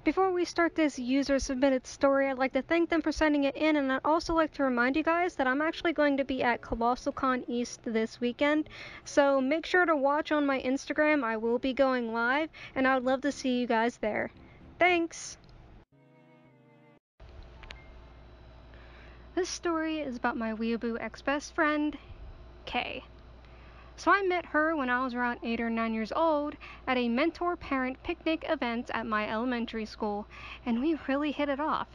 Before we start this user-submitted story, I'd like to thank them for sending it in, and I'd also like to remind you guys that I'm actually going to be at ColossalCon East this weekend, so make sure to watch on my Instagram. I will be going live, and I would love to see you guys there. Thanks! This story is about my weeaboo ex-best friend, Kay. So I met her when I was around 8 or 9 years old at a mentor-parent picnic event at my elementary school, and we really hit it off.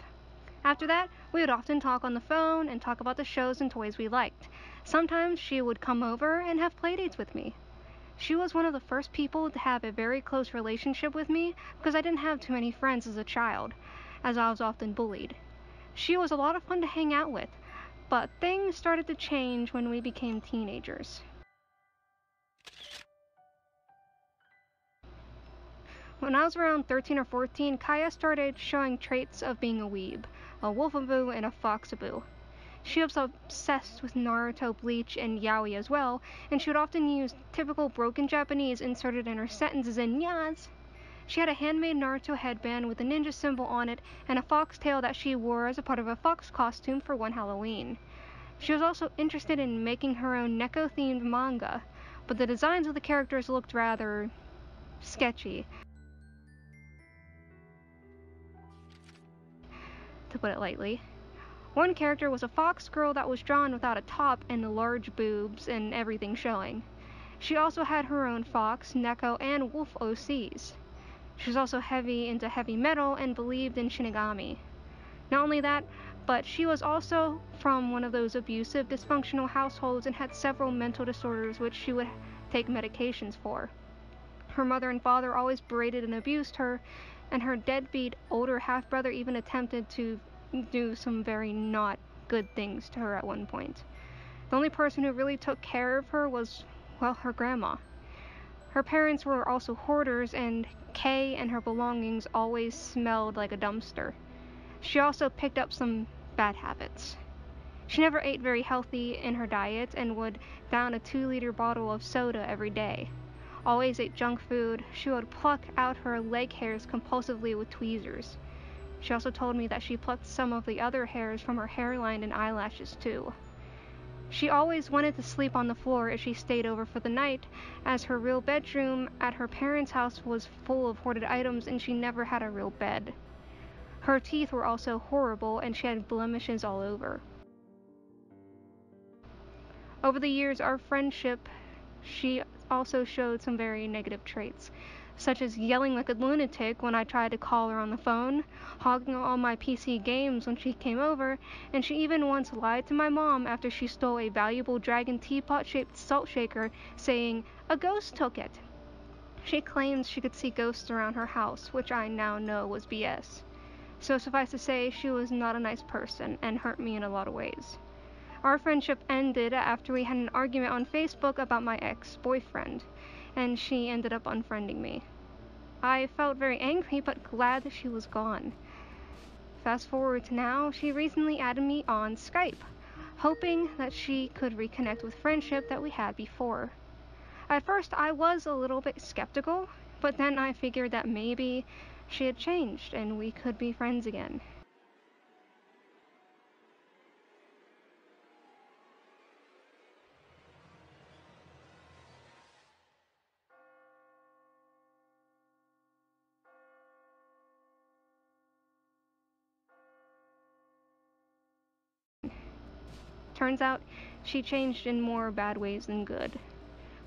After that, we would often talk on the phone and talk about the shows and toys we liked. Sometimes she would come over and have playdates with me. She was one of the first people to have a very close relationship with me because I didn't have too many friends as a child, as I was often bullied. She was a lot of fun to hang out with, but things started to change when we became teenagers. When I was around 13 or 14, Kaya started showing traits of being a weeb, a wolfaboo and a foxaboo. She was obsessed with Naruto, Bleach, and yaoi as well, and she would often use typical broken Japanese inserted in her sentences in yas. She had a handmade Naruto headband with a ninja symbol on it and a foxtail that she wore as a part of a fox costume for one Halloween. She was also interested in making her own Neko-themed manga, but the designs of the characters looked rather sketchy, to put it lightly. One character was a fox girl that was drawn without a top and large boobs and everything showing. She also had her own fox, Neko, and wolf OCs. She was also heavy into heavy metal and believed in Shinigami. Not only that, but she was also from one of those abusive, dysfunctional households and had several mental disorders which she would take medications for. Her mother and father always berated and abused her, and her deadbeat older half-brother even attempted to do some very not good things to her at one point. The only person who really took care of her was, well, her grandma. Her parents were also hoarders, and Kay and her belongings always smelled like a dumpster. She also picked up some bad habits. She never ate very healthy in her diet and would down a 2-liter bottle of soda every day. Always ate junk food. She would pluck out her leg hairs compulsively with tweezers. She also told me that she plucked some of the other hairs from her hairline and eyelashes too. She always wanted to sleep on the floor if she stayed over for the night, as her real bedroom at her parents' house was full of hoarded items and she never had a real bed. Her teeth were also horrible and she had blemishes all over. Over the years, our friendship, she also showed some very negative traits, such as yelling like a lunatic when I tried to call her on the phone, hogging all my PC games when she came over, and she even once lied to my mom after she stole a valuable dragon teapot-shaped salt shaker, saying a ghost took it. She claims she could see ghosts around her house, which I now know was BS. So suffice to say, she was not a nice person and hurt me in a lot of ways. Our friendship ended after we had an argument on Facebook about my ex-boyfriend, and she ended up unfriending me. I felt very angry, but glad that she was gone. Fast forward to now, she recently added me on Skype, hoping that she could reconnect with friendship that we had before. At first, I was a little bit skeptical, but then I figured that maybe she had changed and we could be friends again. Turns out, she changed in more bad ways than good.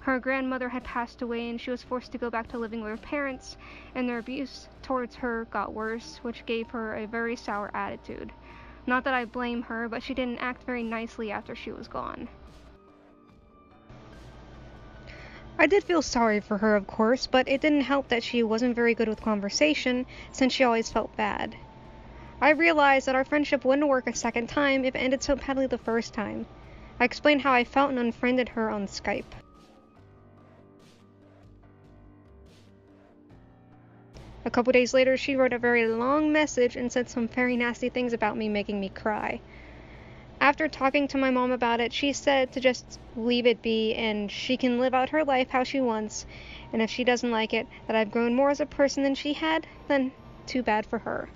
Her grandmother had passed away and she was forced to go back to living with her parents, and their abuse towards her got worse, which gave her a very sour attitude. Not that I blame her, but she didn't act very nicely after she was gone. I did feel sorry for her, of course, but it didn't help that she wasn't very good with conversation, since she always felt bad. I realized that our friendship wouldn't work a second time if it ended so badly the first time. I explained how I felt and unfriended her on Skype. A couple days later, she wrote a very long message and said some very nasty things about me, making me cry. After talking to my mom about it, she said to just leave it be and she can live out her life how she wants, and if she doesn't like it, that I've grown more as a person than she had, then Too bad for her.